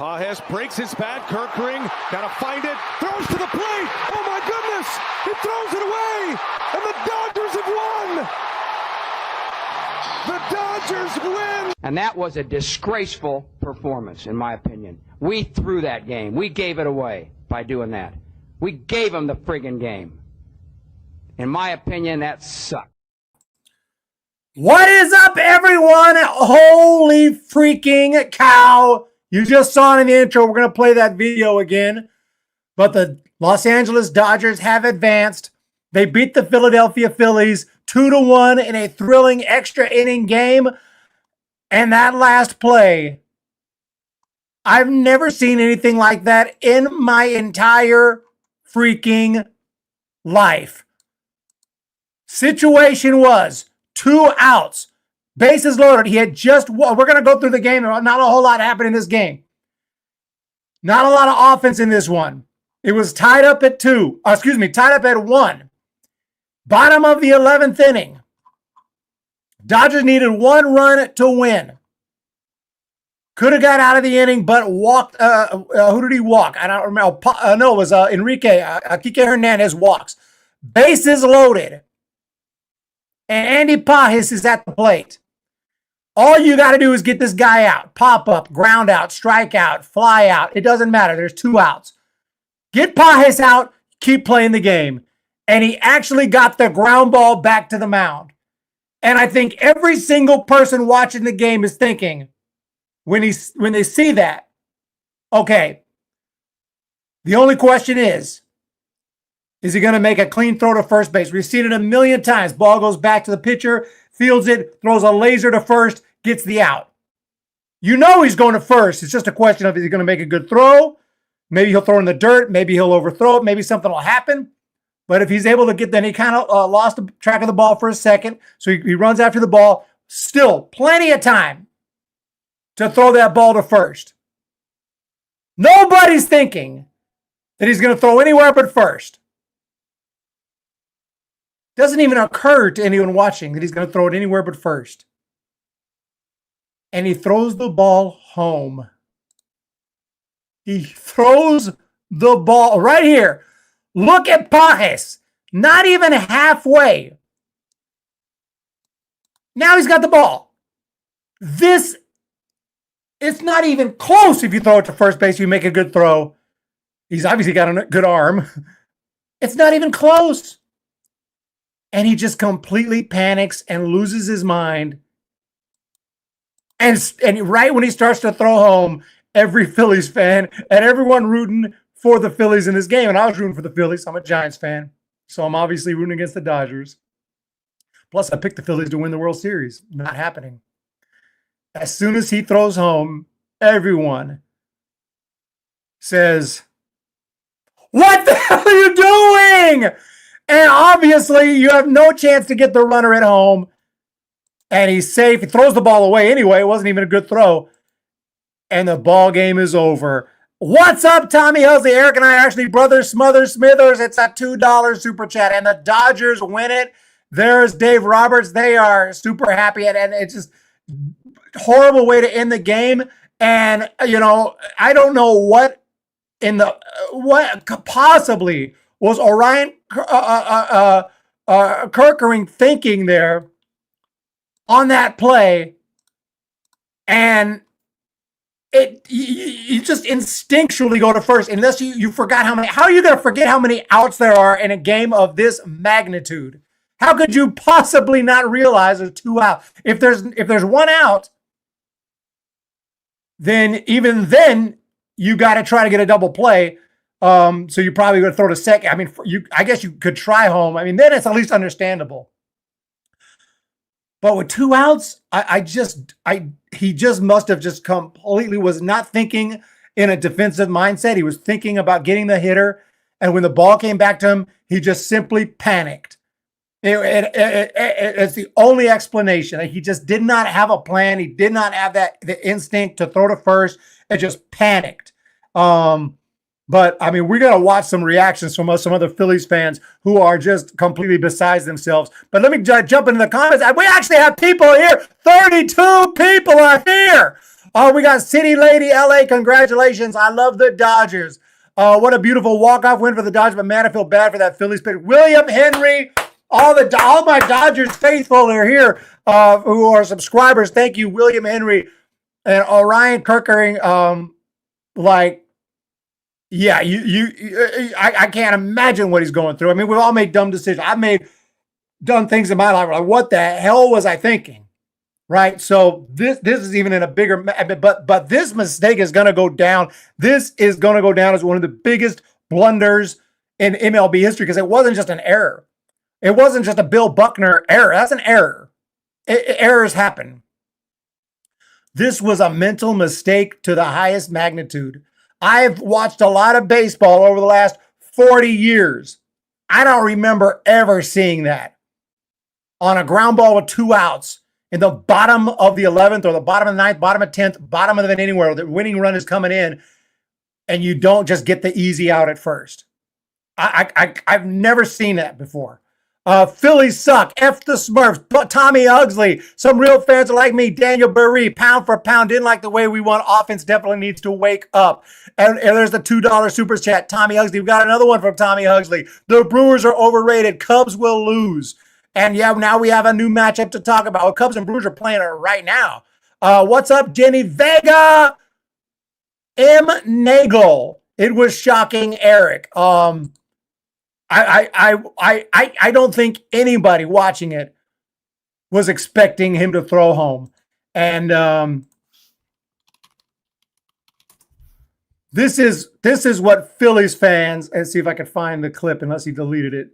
Pages breaks his bat. Kirkering got to find it. Throws to the plate. Oh my goodness! He throws it away, and the Dodgers have won. The Dodgers win. And that was a disgraceful performance, in my opinion. We threw that game. We gave it away by doing that. We gave them the friggin' game. In my opinion, that sucked. What is up, everyone? Holy freaking cow. You just saw it in the intro. We're going to play that video again. But the Los Angeles Dodgers have advanced. They beat the Philadelphia Phillies 2-1 in a thrilling extra inning game. And that last play, I've never seen anything like that in my entire freaking life. Situation was 2 outs, bases loaded. He had just won. We're going to go through the game. Not a whole lot happened in this game. Not a lot of offense in this one. It was tied up at 2. Tied up at 1. Bottom of the 11th inning. Dodgers needed 1 run to win. Could have got out of the inning, but walked. Who did he walk? I don't remember. No, it was Enrique. Kike Hernandez walks. Bases loaded. And Andy Pages is at the plate. All you got to do is get this guy out. Pop up, ground out, strike out, fly out. It doesn't matter. There's 2 outs. Get Pages out, keep playing the game. And he actually got the ground ball back to the mound. And I think every single person watching the game is thinking, when they see that, okay, the only question is he going to make a clean throw to first base? We've seen it a million times. Ball goes back to the pitcher, fields it, throws a laser to first, gets the out. You know he's going to first. It's just a question of, is he going to make a good throw? Maybe he'll throw in the dirt. Maybe he'll overthrow it. Maybe something will happen. But if he's able to get, then he kind of lost the track of the ball for a second. So he runs after the ball. Still plenty of time to throw that ball to first. Nobody's thinking that he's going to throw anywhere but first. Doesn't even occur to anyone watching that he's going to throw it anywhere but first. And he throws the ball home. He throws the ball right here. Look at Pages. Not even halfway. Now he's got the ball. It's not even close. If you throw it to first base, you make a good throw. He's obviously got a good arm. It's not even close. And he just completely panics and loses his mind. And right when he starts to throw home, every Phillies fan and everyone rooting for the Phillies in this game. And I was rooting for the Phillies. I'm a Giants fan. So I'm obviously rooting against the Dodgers. Plus, I picked the Phillies to win the World Series. Not happening. As soon as he throws home, everyone says, "What the hell are you doing?" And obviously, you have no chance to get the runner at home. And he's safe. He throws the ball away anyway. It wasn't even a good throw. And the ball game is over. What's up, Tommy Helsley? Eric and I are actually brothers, Smothers, Smithers. It's a $2 super chat. And the Dodgers win it. There's Dave Roberts. They are super happy. And it's just horrible way to end the game. And, I don't know what possibly was Orion Kirkering thinking there on that play. And you just instinctually go to first unless you forgot how are you going to forget how many outs there are in a game of this magnitude? How could you possibly not realize there's 2 outs? If there's 1 out, then even then you got to try to get a double play. So you're probably going to throw to second. I mean, I guess you could try home. I mean, then it's at least understandable. But with 2 outs, he just must have just completely was not thinking in a defensive mindset. He was thinking about getting the hitter. And when the ball came back to him, he just simply panicked. It's the only explanation. He just did not have a plan. He did not have the instinct to throw to first and just panicked. But, I mean, we're going to watch some reactions from some other Phillies fans who are just completely besides themselves. But let me jump into the comments. We actually have people here. 32 people are here. Oh, we got City Lady LA. Congratulations. I love the Dodgers. What a beautiful walk-off win for the Dodgers, but man, I feel bad for that Phillies pitcher. William Henry, all my Dodgers faithful are here who are subscribers. Thank you, William Henry. And Orion Kirkering, I can't imagine what he's going through. I mean, we've all made dumb decisions. I've done things in my life like, what the hell was I thinking? Right. So this is even in a bigger, but this mistake is going to go down. This is going to go down as one of the biggest blunders in MLB history because it wasn't just an error. It wasn't just a Bill Buckner error. That's an error. Errors happen. This was a mental mistake to the highest magnitude. I've watched a lot of baseball over the last 40 years. I don't remember ever seeing that. On a ground ball with 2 outs in the bottom of the 11th or the bottom of the 9th, bottom of 10th, bottom of the inning where the winning run is coming in, and you don't just get the easy out at first. I've never seen that before. Phillies suck. F the Smurfs. Tommy Ugsley. Some real fans are like me. Daniel Burry. Pound for pound. Didn't like the way we won. Offense definitely needs to wake up. And there's the $2 super chat. Tommy Ugsley. We've got another one from Tommy Ugsley. The Brewers are overrated. Cubs will lose. And yeah, now we have a new matchup to talk about. Cubs and Brewers are playing it right now. What's up, Jenny Vega? M. Nagel. It was shocking, Eric. I don't think anybody watching it was expecting him to throw home. And this is what Phillies fans, let's see if I can find the clip unless he deleted it.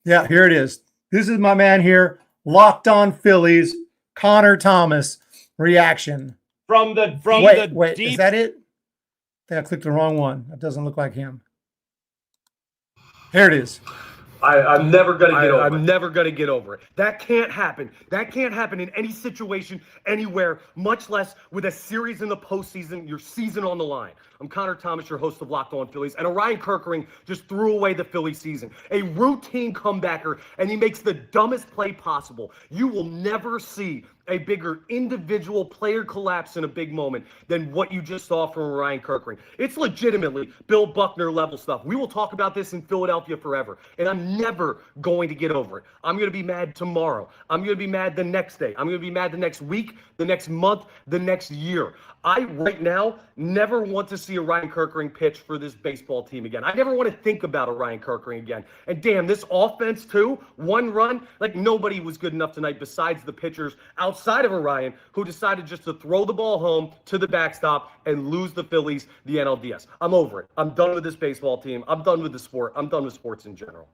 Yeah, here it is. This is my man here, Locked On Phillies, Connor Thomas reaction. Wait, deep... is that it? I think I clicked the wrong one. That doesn't look like him. Here it is. I'm never going to get over it. I'm never going to get over it. That can't happen. That can't happen in any situation, anywhere, much less with a series in the postseason, your season on the line. I'm Connor Thomas, your host of Locked On Phillies, and Orion Kirkering just threw away the Phillies season. A routine comebacker, and he makes the dumbest play possible. You will never see a bigger individual player collapse in a big moment than what you just saw from Orion Kirkering. It's legitimately Bill Buckner level stuff. We will talk about this in Philadelphia forever, and I'm never going to get over it. I'm going to be mad tomorrow. I'm going to be mad the next day. I'm going to be mad the next week, the next month, the next year. I, right now, never want to see Orion Kirkering pitch for this baseball team again. I never want to think about Orion Kirkering again. And damn, this offense too, one run, like nobody was good enough tonight besides the pitchers outside of Orion who decided just to throw the ball home to the backstop and lose the Phillies, the NLDS. I'm over it. I'm done with this baseball team. I'm done with the sport. I'm done with sports in general.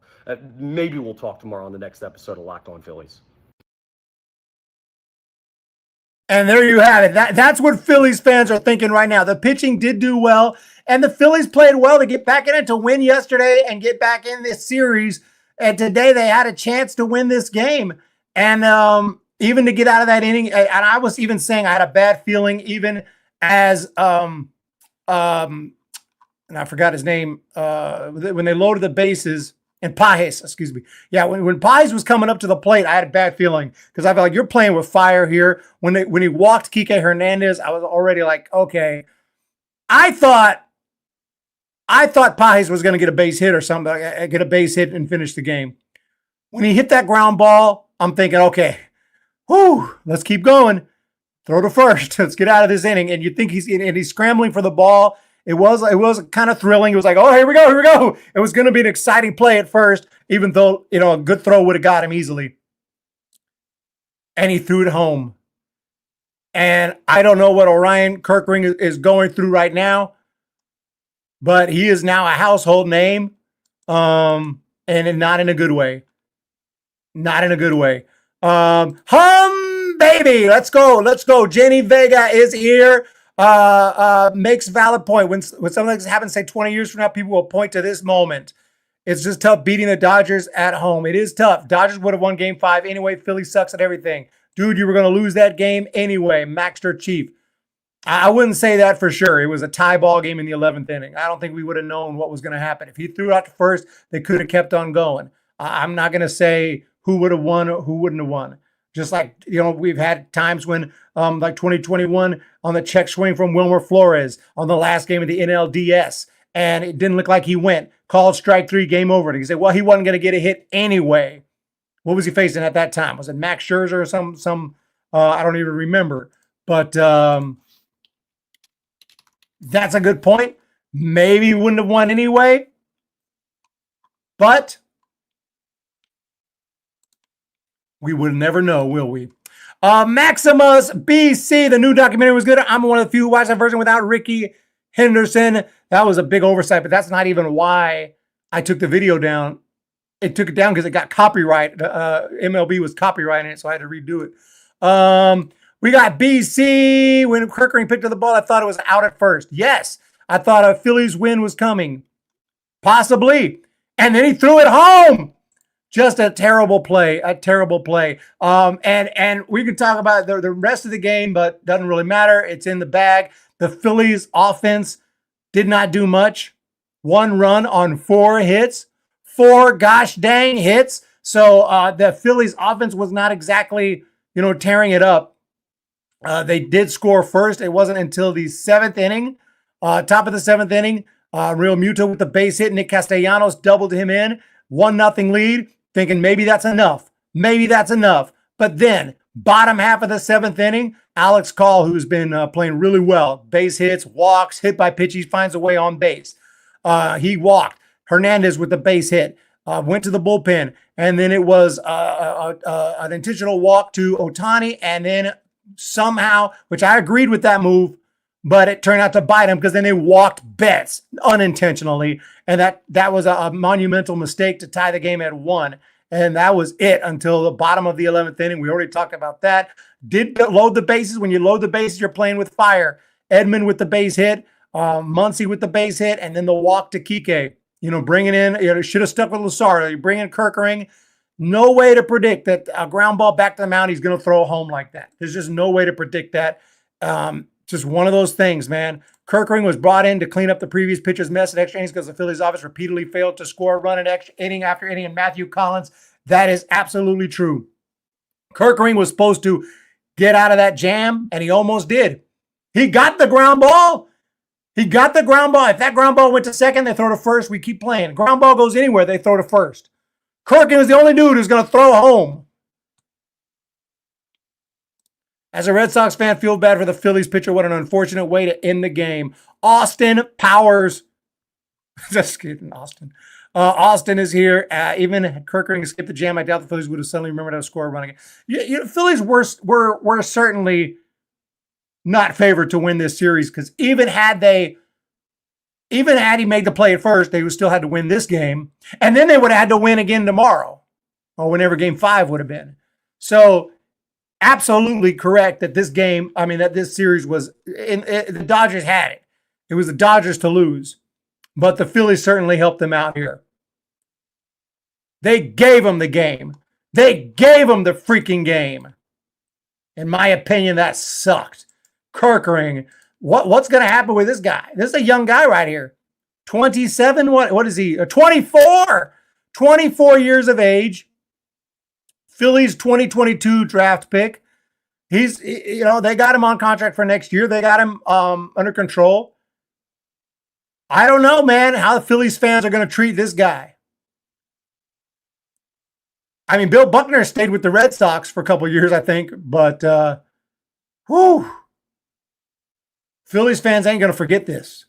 Maybe we'll talk tomorrow on the next episode of Locked On Phillies. And there you have it. That's what Phillies fans are thinking right now. The pitching did do well, and the Phillies played well to get back in it, to win yesterday and get back in this series. And today they had a chance to win this game. And even to get out of that inning, and I was even saying I had a bad feeling even as and I forgot his name, when they loaded the bases. And Pajes, excuse me. Yeah, when Pajes was coming up to the plate, I had a bad feeling because I felt like you're playing with fire here. When he walked Kike Hernandez, I was already like, okay. I thought Pajes was going to get a base hit or something, get a base hit and finish the game. When he hit that ground ball, I'm thinking, okay, whew, let's keep going. Throw to first. Let's get out of this inning. And you think he's scrambling for the ball. It was kind of thrilling. It was like, oh, here we go. It was going to be an exciting play at first, even though, a good throw would have got him easily. And he threw it home. And I don't know what Orion Kirkering is going through right now, but he is now a household name, and not in a good way. Not in a good way. Humm, baby. Let's go. Jenny Vega is here. Makes valid point. When something like this happens, say 20 years from now, people will point to this moment. It's just tough beating the Dodgers at home. It is tough. Dodgers would have won Game 5 anyway. Philly sucks at everything. Dude, you were going to lose that game anyway. Maxter Chief. I wouldn't say that for sure. It was a tie ball game in the 11th inning. I don't think we would have known what was going to happen. If he threw out to first, they could have kept on going. I'm not going to say who would have won or who wouldn't have won. Just like, we've had times when, like 2021 on the check swing from Wilmer Flores on the last game of the NLDS, and it didn't look like he went. Called strike 3, game over. And he said, well, he wasn't going to get a hit anyway. What was he facing at that time? Was it Max Scherzer or some I don't even remember. But that's a good point. Maybe he wouldn't have won anyway. But we will never know, will we? Maximus BC, the new documentary was good. I'm one of the few who watched that version without Ricky Henderson. That was a big oversight, but that's not even why I took the video down. It took it down because it got copyright. MLB was copyrighting it, so I had to redo it. We got BC. When Kirkering picked up the ball, I thought it was out at first. Yes, I thought a Phillies win was coming. Possibly. And then he threw it home. Just a terrible play, and we could talk about the rest of the game, but doesn't really matter. It's in the bag. The Phillies offense did not do much. 1 run on 4 hits, 4 gosh dang hits. So the Phillies offense was not exactly, tearing it up. They did score first. It wasn't until the 7th inning, top of the 7th inning, Real Muto with the base hit. Nick Castellanos doubled him in. 1-0 lead. Thinking maybe that's enough. But then, bottom half of the 7th inning, Alex Call, who's been playing really well, base hits, walks, hit by pitch, he finds a way on base. He walked. Hernandez with the base hit, went to the bullpen, and then it was an intentional walk to Ohtani, and then somehow, which I agreed with that move, but it turned out to bite him because then they walked Betts unintentionally. And that was a monumental mistake to tie the game at 1. And that was it until the bottom of the 11th inning. We already talked about that. Did load the bases. When you load the bases, you're playing with fire. Edman with the base hit, Muncy with the base hit, and then the walk to Kike. Bringing in, should have stuck with Luzardo. You bring in Kirkering. No way to predict that a ground ball back to the mound, he's going to throw home like that. There's just no way to predict that. Just one of those things, man. Kirkering was brought in to clean up the previous pitcher's mess at extra innings because the Phillies office repeatedly failed to score a run in extra inning after inning. And Matthew Collins, that is absolutely true. Kirkering was supposed to get out of that jam, and he almost did. He got the ground ball. If that ground ball went to second, they throw to first. We keep playing. Ground ball goes anywhere, they throw to first. Kirkering was the only dude who's going to throw home. As a Red Sox fan, feel bad for the Phillies pitcher. What an unfortunate way to end the game. Austin Powers. Just kidding, Austin. Austin is here. Even had Kirkering skipped the jam, I doubt the Phillies would have suddenly remembered how to score a run again. Phillies were certainly not favored to win this series because even had he made the play at first, they would still had to win this game. And then they would have had to win again tomorrow or whenever game 5 would have been. So absolutely correct that this series was, the Dodgers had it. It was the Dodgers to lose, but the Phillies certainly helped them out here. They gave them the game. They gave them the freaking game. In my opinion, that sucked. Kirkering, what's going to happen with this guy? This is a young guy right here. 27, what is he? 24! 24 years of age. Phillies 2022 draft pick. They got him on contract for next year. They got him under control. I don't know, man, how the Phillies fans are going to treat this guy. I mean, Bill Buckner stayed with the Red Sox for a couple of years, I think, but Phillies fans ain't going to forget this.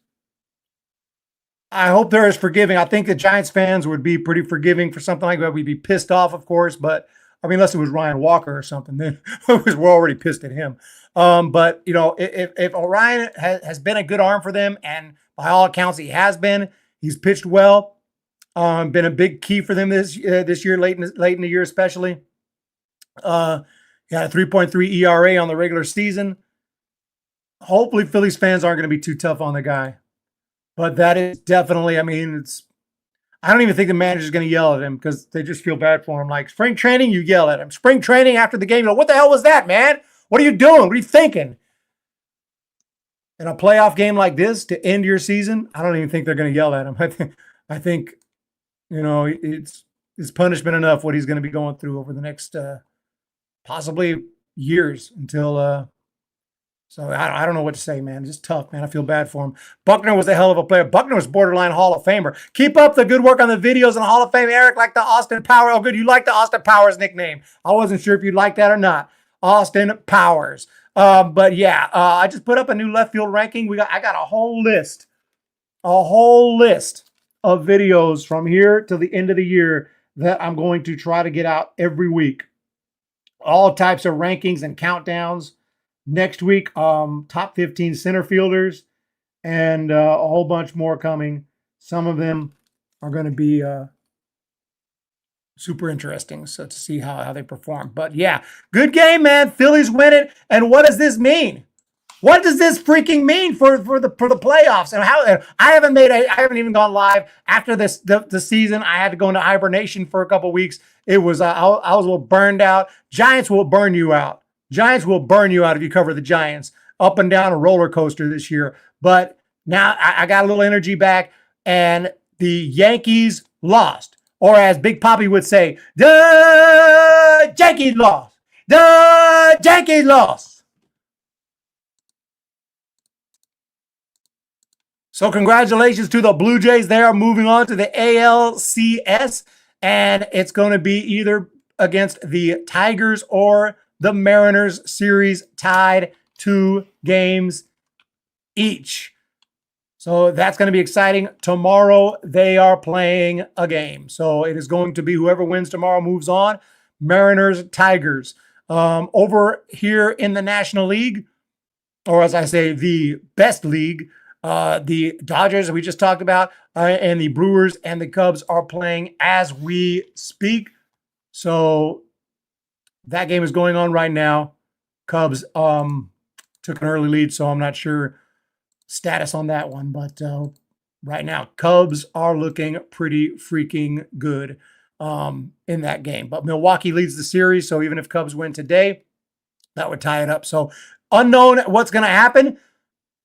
I hope they're as forgiving. I think the Giants fans would be pretty forgiving for something like that. We'd be pissed off, of course, but unless it was Ryan Walker or something, then we're already pissed at him. But if Orion has been a good arm for them, and by all accounts he has been, he's pitched well, been a big key for them this year, late in the year especially. He had a 3.3 ERA on the regular season. Hopefully, Phillies fans aren't going to be too tough on the guy. But that is definitely, I don't even think the manager's going to yell at him because they just feel bad for him. Like, spring training, you yell at him. Spring training after the game, what the hell was that, man? What are you doing? What are you thinking? In a playoff game like this to end your season, I don't even think they're going to yell at him. I think it's punishment enough what he's going to be going through over the next possibly years until. So I don't know what to say, man. It's just tough, man. I feel bad for him. Buckner was a hell of a player. Buckner was borderline Hall of Famer. Keep up the good work on the videos in Hall of Fame. Eric, like the Austin Powers. Oh, good. You like the Austin Powers nickname. I wasn't sure if you'd like that or not. Austin Powers. But yeah, I just put up a new left field ranking. I got a whole list of videos from here till the end of the year that I'm going to try to get out every week. All types of rankings and countdowns. Next week, top 15 center fielders and a whole bunch more coming. Some of them are going to be super interesting. So to see how they perform. But yeah, good game, man. Phillies win it. And what does this mean? What does this freaking mean for the playoffs? And how I haven't even gone live after the season. I had to go into hibernation for a couple weeks. It was I was a little burned out. Giants will burn you out. Giants will burn you out if you cover the Giants. Up and down a roller coaster this year. But now I got a little energy back, and the Yankees lost. Or as Big Papi would say, the Yankees lost. The Yankees lost. So congratulations to the Blue Jays. They are moving on to the ALCS, and it's going to be either against the Tigers or the Mariners. Series tied 2 games each. So that's going to be exciting. Tomorrow they are playing a game. So it is going to be whoever wins tomorrow moves on. Mariners, Tigers. Over here in the National League, or as I say, the best league, the Dodgers we just talked about, and the Brewers and the Cubs are playing as we speak. So that game is going on right now. Cubs took an early lead, so I'm not sure status on that one. But right now, Cubs are looking pretty freaking good in that game. But Milwaukee leads the series, so even if Cubs win today, that would tie it up. So unknown what's going to happen.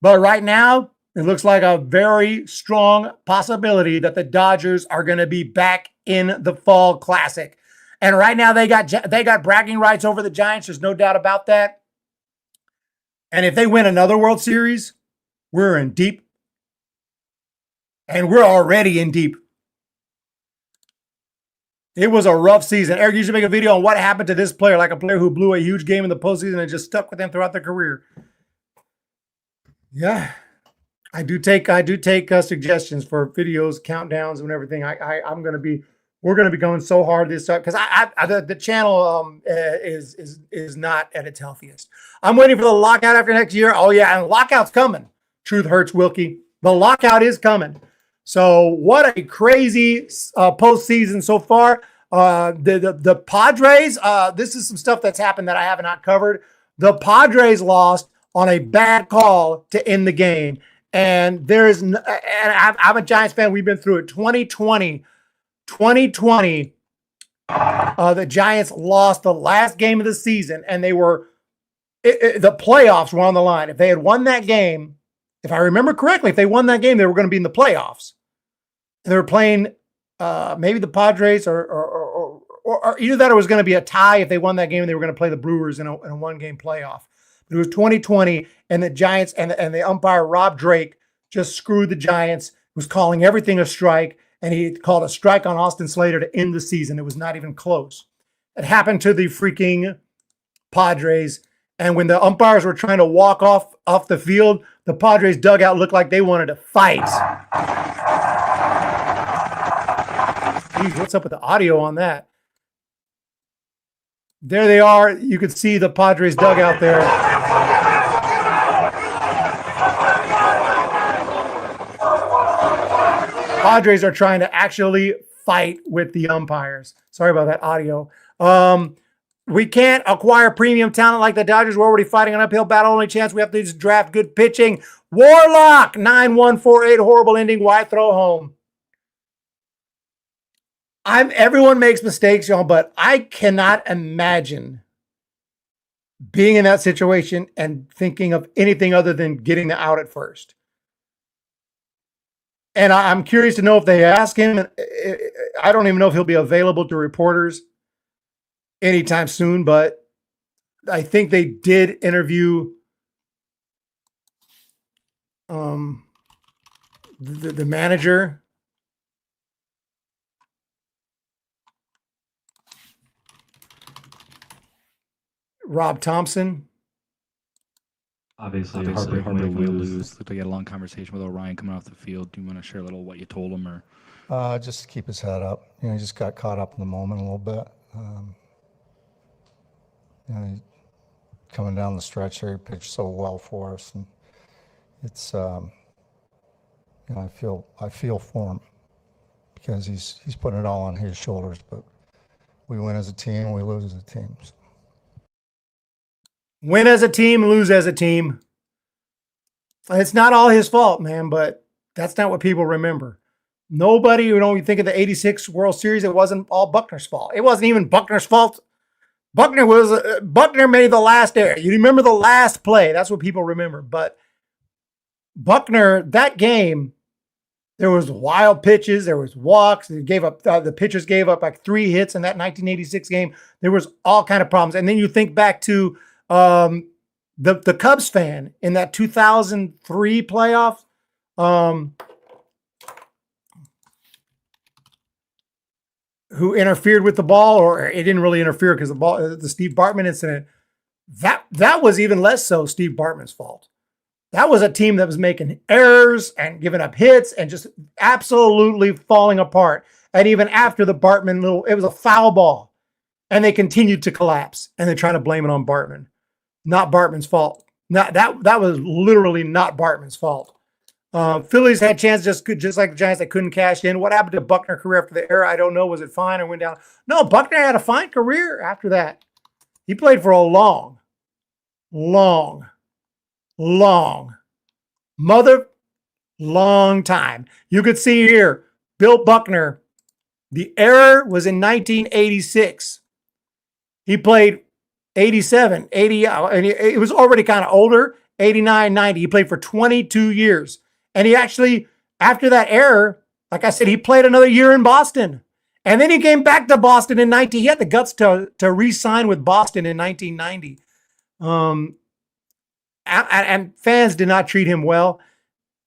But right now, it looks like a very strong possibility that the Dodgers are going to be back in the Fall Classic. And right now they got bragging rights over the Giants. There's no doubt about that. And if they win another World Series, we're in deep. And we're already in deep. It was a rough season. Eric, you should make a video on what happened to this player, like a player who blew a huge game in the postseason and just stuck with them throughout their career. Yeah. I do take suggestions for videos, countdowns, and everything. We're gonna be going so hard this time because the channel is not at its healthiest. I'm waiting for the lockout after next year. Oh yeah, and lockout's coming. Truth hurts, Wilkie. The lockout is coming. So what a crazy postseason so far. The Padres. This is some stuff that's happened that I have not covered. The Padres lost on a bad call to end the game. And I'm a Giants fan. We've been through it. 2020, the Giants lost the last game of the season, and the playoffs were on the line. If they had won that game, if I remember correctly, if they won that game, they were going to be in the playoffs. And they were playing maybe the Padres or either that or it was going to be a tie. If they won that game, and they were going to play the Brewers in a one-game playoff. It was 2020, and the Giants and the umpire, Rob Drake, just screwed the Giants, was calling everything a strike, and he called a strike on Austin Slater to end the season. It was not even close. It happened to the freaking Padres, and when the umpires were trying to walk off the field, the Padres dugout looked like they wanted to fight. Jeez, what's up with the audio on that? There they are. You could see the Padres dugout there. Padres are trying to actually fight with the umpires. Sorry about that audio. We can't acquire premium talent like the Dodgers. We're already fighting an uphill battle. Only chance we have to just draft good pitching. Warlock 9148. Horrible ending. Why throw home? Everyone makes mistakes, y'all, but I cannot imagine being in that situation and thinking of anything other than getting the out at first. And I'm curious to know if they ask him. I don't even know if he'll be available to reporters anytime soon, but I think they did interview the manager. Rob Thompson. Obviously hard to lose. Looked like you had a long conversation with Orion coming off the field. Do you want to share a little what you told him, or? Just keep his head up. He just got caught up in the moment a little bit. He, coming down the stretch there, he pitched so well for us, and it's I feel for him because he's putting it all on his shoulders. But we win as a team, we lose as a team. So. Win as a team, lose as a team. It's not all his fault, man, but that's not what people remember. Nobody, you think of the 86 World Series, it wasn't all Buckner's fault. It wasn't even Buckner's fault. Buckner made the last error. You remember the last play. That's what people remember. But Buckner, that game, there was wild pitches. There was walks. They gave up. The pitchers gave up like 3 hits in that 1986 game. There was all kind of problems. And then you think back to the Cubs fan in that 2003 playoff. Who interfered with the ball, or it didn't really interfere because the Steve Bartman incident, that was even less so Steve Bartman's fault. That was a team that was making errors and giving up hits and just absolutely falling apart. And even after the Bartman it was a foul ball, and they continued to collapse, and they're trying to blame it on Bartman. Not Bartman's fault. That was literally not Bartman's fault. Phillies had chances just like the Giants that couldn't cash in. What happened to Buckner's career after the error? I don't know. Was it fine or went down? No, Buckner had a fine career after that. He played for a long time. You could see here, Bill Buckner, the error was in 1986. He played 87, 80, and it was already kind of older, 89, 90. He played for 22 years. And he actually, after that error, like I said, he played another year in Boston. And then he came back to Boston in 19. He had the guts to re-sign with Boston in 1990. And fans did not treat him well.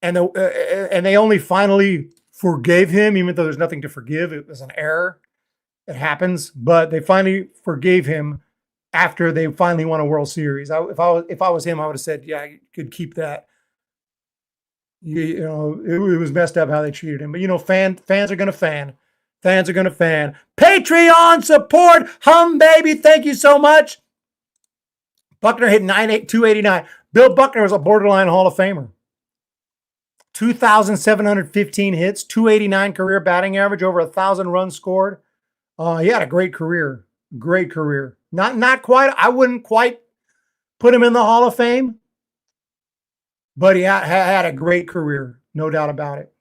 And they only finally forgave him, even though there's nothing to forgive. It was an error. It happens. But they finally forgave him after they finally won a World Series. If I was him, I would have said, yeah, you could keep that. It was messed up how they treated him. But, fans are going to fan. Fans are going to fan. Patreon support. Humm, baby. Thank you so much. Buckner hit 289. Bill Buckner was a borderline Hall of Famer. 2,715 hits, 289 career batting average, over 1,000 runs scored. He had a great career. Great career. Not quite. I wouldn't quite put him in the Hall of Fame. But he had a great career, no doubt about it.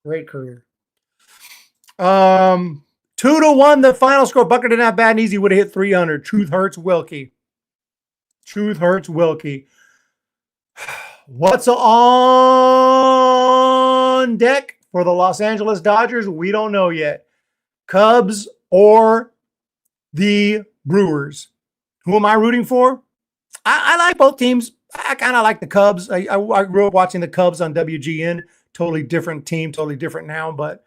Great career. 2-1, the final score. Buckner didn't have bad and easy. Would have hit 300. Truth hurts Wilkie. Truth hurts Wilkie. What's on deck for the Los Angeles Dodgers? We don't know yet. Cubs or the Brewers? Who am I rooting for? I like both teams. I kind of like the Cubs. I grew up watching the Cubs on WGN. Totally different team, totally different now. But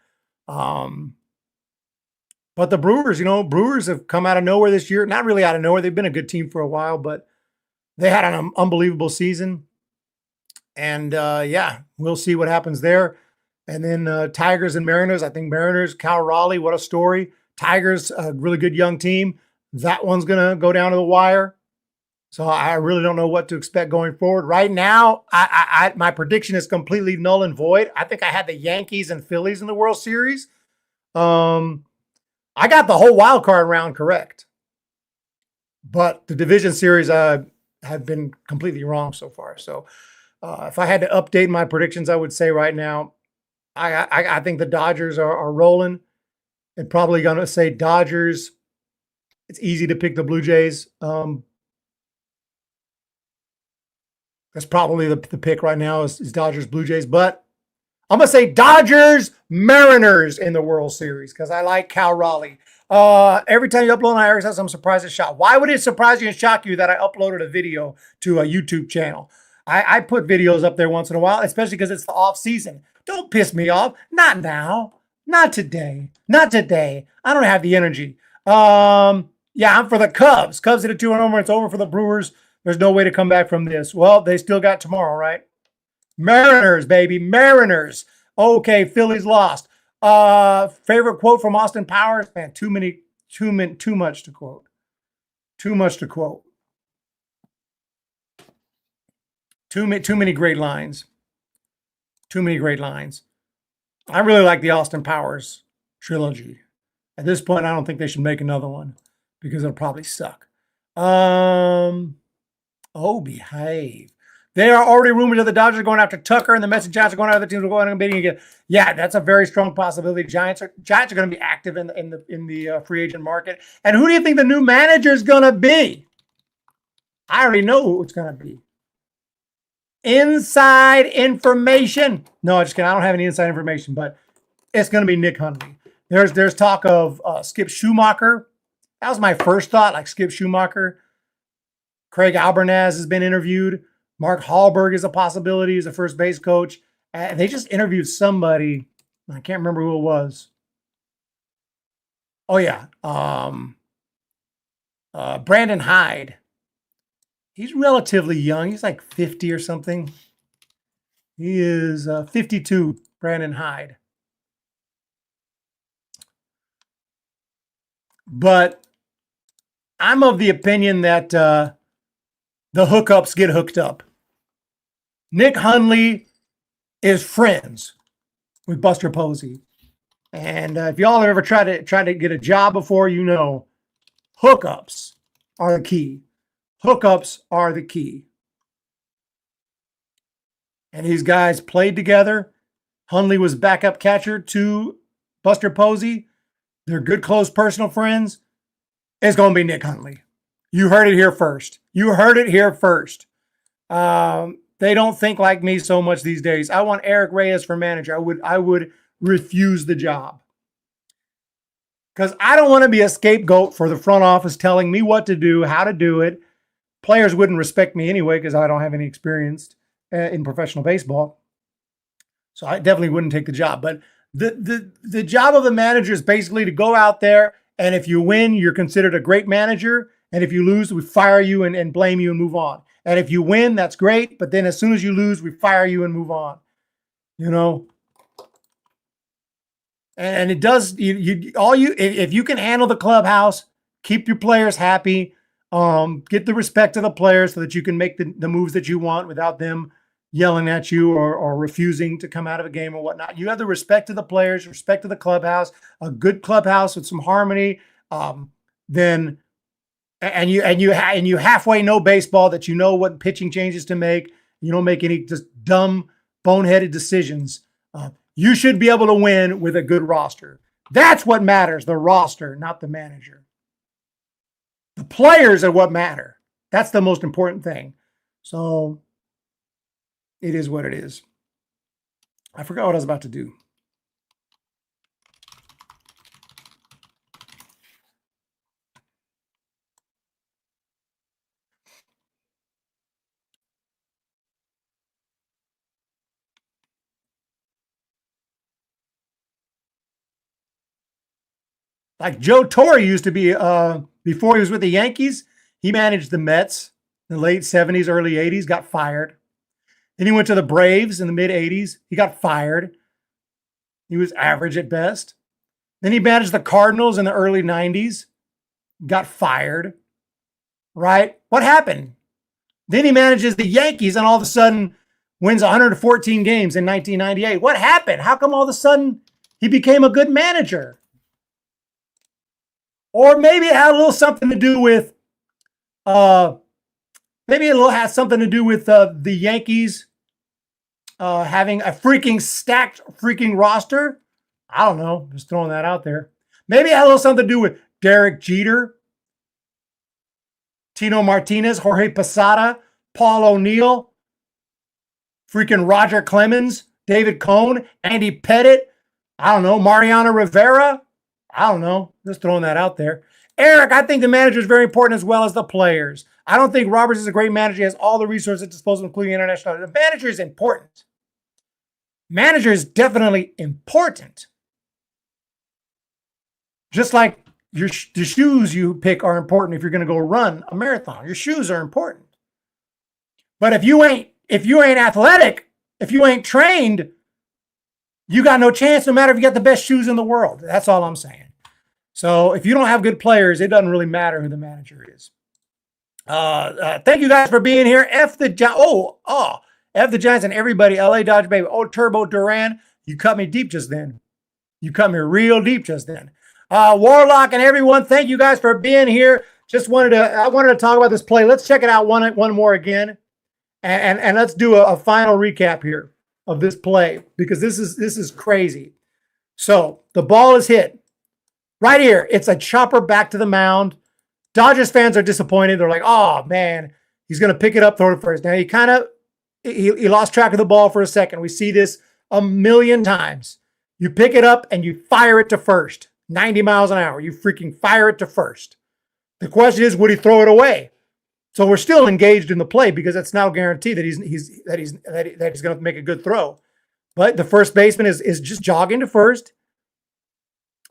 the Brewers, Brewers have come out of nowhere this year. Not really out of nowhere. They've been a good team for a while, but they had an unbelievable season. And we'll see what happens there. And then Tigers and Mariners. I think Mariners, Cal Raleigh, what a story. Tigers, a really good young team. That one's going to go down to the wire. So I really don't know what to expect going forward. Right now, my prediction is completely null and void. I think I had the Yankees and Phillies in the World Series. I got the whole wild card round correct. But the division series have been completely wrong so far. So if I had to update my predictions, I would say right now, I think the Dodgers are rolling. And probably going to say Dodgers. It's easy to pick the Blue Jays. That's probably the pick right now is Dodgers, Blue Jays. But I'm going to say Dodgers, Mariners in the World Series because I like Cal Raleigh. Every time you upload on IRS, I'm surprised it's shot. Why would it surprise you and shock you that I uploaded a video to a YouTube channel? I put videos up there once in a while, especially because it's the off season. Don't piss me off. Not now. Not today. Not today. I don't have the energy. Yeah, I'm for the Cubs. Cubs hit a 2-1 homer. It's over for the Brewers. There's no way to come back from this. Well, they still got tomorrow, right? Mariners, baby. Mariners. Okay, Phillies lost. Favorite quote from Austin Powers? Man, too much to quote. Too much to quote. Too many great lines. Too many great lines. I really like the Austin Powers trilogy. At this point, I don't think they should make another one because it'll probably suck. Oh, behave. There are already rumors that the Dodgers are going after Tucker and the Mets and Giants are going after the teams are going and bidding again. Yeah, that's a very strong possibility. Giants are going to be active in the free agent market. And who do you think the new manager is going to be? I already know who it's going to be. Inside information. No, I'm just kidding. I don't have any inside information, but it's going to be Nick Hundley. There's talk of Skip Schumacher. That was my first thought, like Skip Schumacher. Craig Albernaz has been interviewed. Mark Hallberg is a possibility as a first base coach. And they just interviewed somebody. I can't remember who it was. Oh, yeah. Brandon Hyde. He's relatively young. He's like 50 or something. He is 52, Brandon Hyde. But I'm of the opinion that the hookups get hooked up. Nick Hundley is friends with Buster Posey. And if y'all have ever tried to get a job before, you know hookups are the key. Hookups are the key. And these guys played together. Hundley was backup catcher to Buster Posey. They're good, close, personal friends. It's going to be Nick Hundley. You heard it here first. You heard it here first. They don't think like me so much these days. I want Eric Reyes for manager. I would refuse the job. Because I don't want to be a scapegoat for the front office telling me what to do, how to do it. Players wouldn't respect me anyway because I don't have any experience in professional baseball. So I definitely wouldn't take the job. But the job of the manager is basically to go out there, and if you win, you're considered a great manager. And if you lose, we fire you and blame you and move on. And if you win, that's great. But then as soon as you lose, we fire you and move on. You know? And it does, if you can handle the clubhouse, keep your players happy, get the respect of the players so that you can make the moves that you want without them yelling at you or refusing to come out of a game or whatnot. You have the respect of the players, respect of the clubhouse, a good clubhouse with some harmony, then and you halfway know baseball, that you know what pitching changes to make. You don't make any just dumb, boneheaded decisions. You should be able to win with a good roster. That's what matters, the roster, not the manager. The players are what matter. That's the most important thing. So it is what it is. I forgot what I was about to do. Like Joe Torre used to be, before he was with the Yankees, he managed the Mets in the late 70s, early 80s, got fired. Then he went to the Braves in the mid 80s. He got fired. He was average at best. Then he managed the Cardinals in the early 90s, got fired. Right? What happened? Then he manages the Yankees and all of a sudden wins 114 games in 1998. What happened? How come all of a sudden he became a good manager? Or maybe it had a little something to do with, the Yankees having a freaking stacked freaking roster. I don't know, just throwing that out there. Maybe it had a little something to do with Derek Jeter, Tino Martinez, Jorge Posada, Paul O'Neill, freaking Roger Clemens, David Cohn, Andy Pettit. I don't know, Mariano Rivera. I don't know. Just throwing that out there. Eric, I think the manager is very important as well as the players. I don't think Roberts is a great manager. He has all the resources at disposal, including international. The manager is important. Manager is definitely important. Just like the shoes you pick are important if you're going to go run a marathon. Your shoes are important. But if you ain't athletic, if you ain't trained, you got no chance no matter if you got the best shoes in the world. That's all I'm saying. So if you don't have good players, it doesn't really matter who the manager is. Thank you guys for being here. F the Giants and everybody. LA Dodge baby. Oh, Turbo Duran, you cut me deep just then. You cut me real deep just then. Warlock and everyone, thank you guys for being here. I wanted to talk about this play. Let's check it out one more again, and let's do a final recap here of this play because this is crazy. So the ball is hit right here. It's a chopper back to the mound. Dodgers fans are disappointed. They're like, "Oh man, he's going to pick it up, throw it first." Now he lost track of the ball for a second. We see this a million times. You pick it up and you fire it to first, 90 miles an hour. You freaking fire it to first. The question is, would he throw it away? So we're still engaged in the play because it's now guaranteed that he's going to make a good throw. But the first baseman is just jogging to first.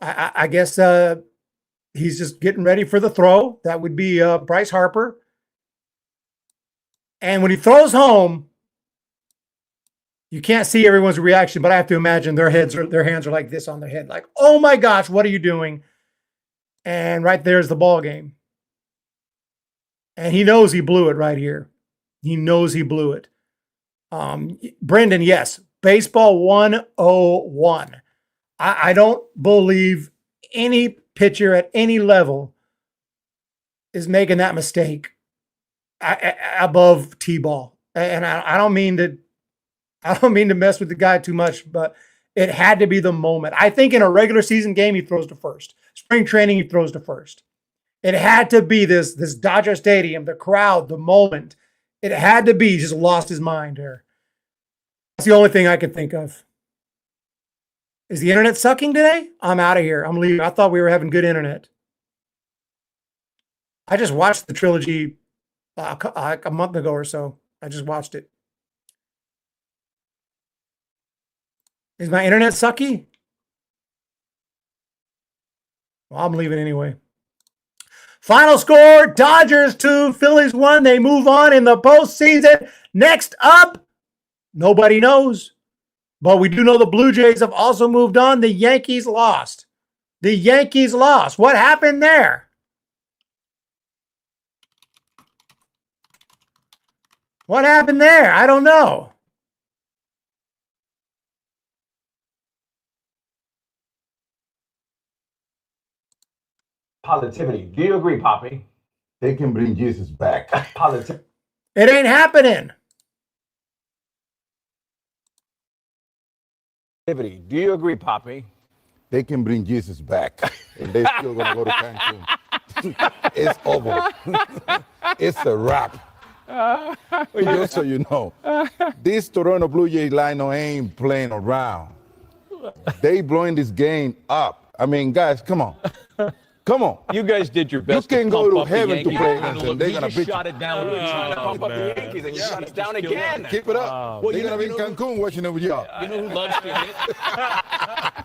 I guess he's just getting ready for the throw. That would be Bryce Harper. And when he throws home, you can't see everyone's reaction, but I have to imagine their hands are like this on their head, like, "Oh my gosh, what are you doing?" And right there's the ball game. And he knows he blew it right here. He knows he blew it. Brendan, yes, baseball 101. I don't believe any pitcher at any level is making that mistake above T-ball. And I don't mean to mess with the guy too much, but it had to be the moment. I think in a regular season game, he throws to first. Spring training, he throws to first. It had to be this Dodger Stadium, the crowd, the moment. It had to be. He just lost his mind there. That's the only thing I can think of. Is the internet sucking today? I'm out of here. I'm leaving. I thought we were having good internet. I just watched the trilogy a month ago or so. I just watched it. Is my internet sucky? Well, I'm leaving anyway. Final score, Dodgers 2, Phillies 1. They move on in the postseason. Next up, nobody knows. But we do know the Blue Jays have also moved on. The Yankees lost. The Yankees lost. What happened there? What happened there? I don't know. Positivity. Do you agree, Poppy? They can bring Jesus back. Positivity. It ain't happening. Do you agree, Poppy? They can bring Jesus back. And they're still going to go to Cancun. It's over. It's a wrap. Just so you know, this Toronto Blue Jays lineup ain't playing around. They blowing this game up. I mean, guys, come on. Come on. You guys did your best. You can go to heaven to play against them. They're going to beat shot you. it down. We're trying to pump up the Yankees, and you shut us down again. Keep it up. Well, they're going to be in Cancun watching it with y'all. You know who loves to hit?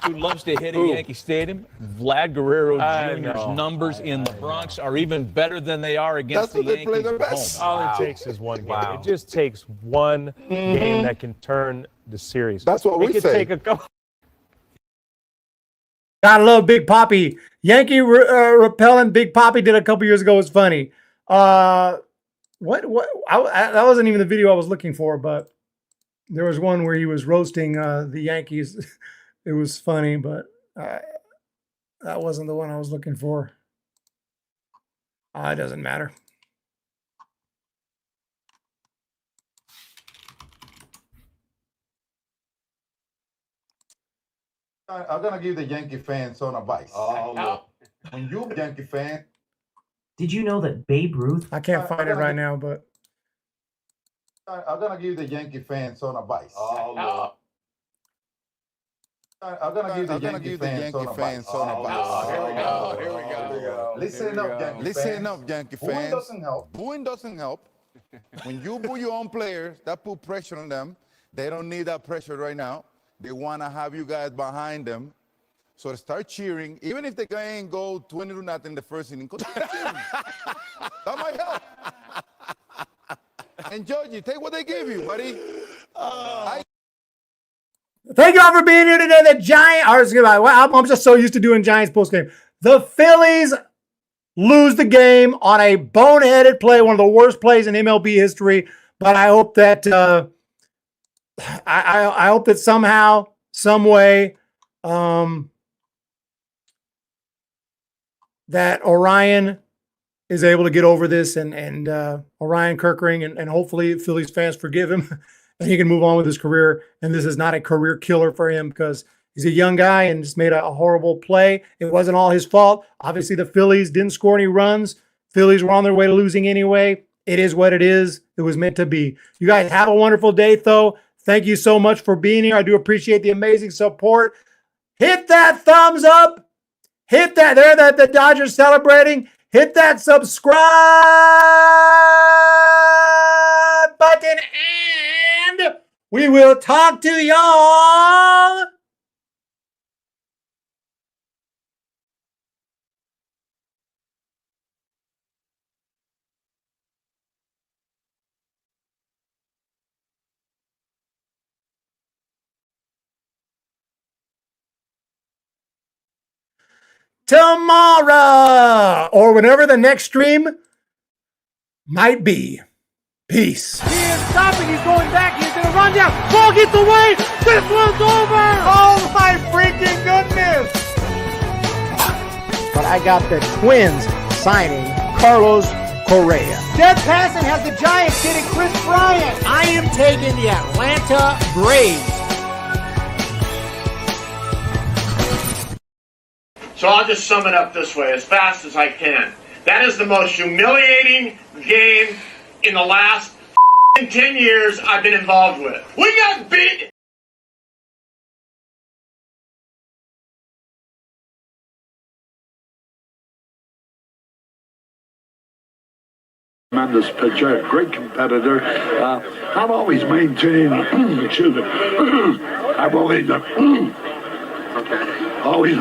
Who loves to hit at Yankee Stadium? Vlad Guerrero Jr.'s numbers in the Bronx are even better than they are against the Yankees play their at best. home. All it takes is one game. It just takes one game that can turn the series. That's what we could say. Take a couple. Gotta love Big Papi. Yankee repellent Big Papi did a couple years ago was funny. That wasn't even the video I was looking for, but there was one where he was roasting the Yankees. It was funny, but that wasn't the one I was looking for. It doesn't matter. I'm going to give the Yankee fans some advice. Oh, no. When you're a Yankee fan, did you know that Babe Ruth? I can't find it right now, but I'm going to give the Yankee fans some advice. Oh, no. I'm gonna give the Yankee fans son of a Here we go. Listen up, Yankee fans. Booing doesn't help. Booing doesn't help. When you boo your own players, that put pressure on them. They don't need that pressure right now. They want to have you guys behind them. So start cheering. Even if the guy ain't go 20-0 the first inning, that might help. And Georgie, take what they give you, buddy. Thank you all for being here today. The Giants, I'm just so used to doing Giants postgame. The Phillies lose the game on a boneheaded play, one of the worst plays in MLB history. But I hope that I hope that somehow, some way, that Orion is able to get over this, and Orion Kirkering, and hopefully Phillies fans forgive him and he can move on with his career. And this is not a career killer for him because he's a young guy and just made a horrible play. It wasn't all his fault. Obviously, the Phillies didn't score any runs. Phillies were on their way to losing anyway. It is what it is. It was meant to be. You guys have a wonderful day, though. Thank you so much for being here. I do appreciate the amazing support. Hit that thumbs up. Hit that. There, that the Dodgers celebrating. Hit that subscribe button, and we will talk to y'all tomorrow, or whenever the next stream might be. Peace. He is stopping. He's going back. He's going to run down. Ball gets away. This one's over. Oh, my freaking goodness. But I got the Twins signing Carlos Correa. Dead passing has the Giants getting Chris Bryant. I am taking the Atlanta Braves. So I'll just sum it up this way as fast as I can. That is the most humiliating game in the last 10 years I've been involved with. We got beat. Tremendous pitcher, great competitor. I've always maintained, excuse me, I've always, always,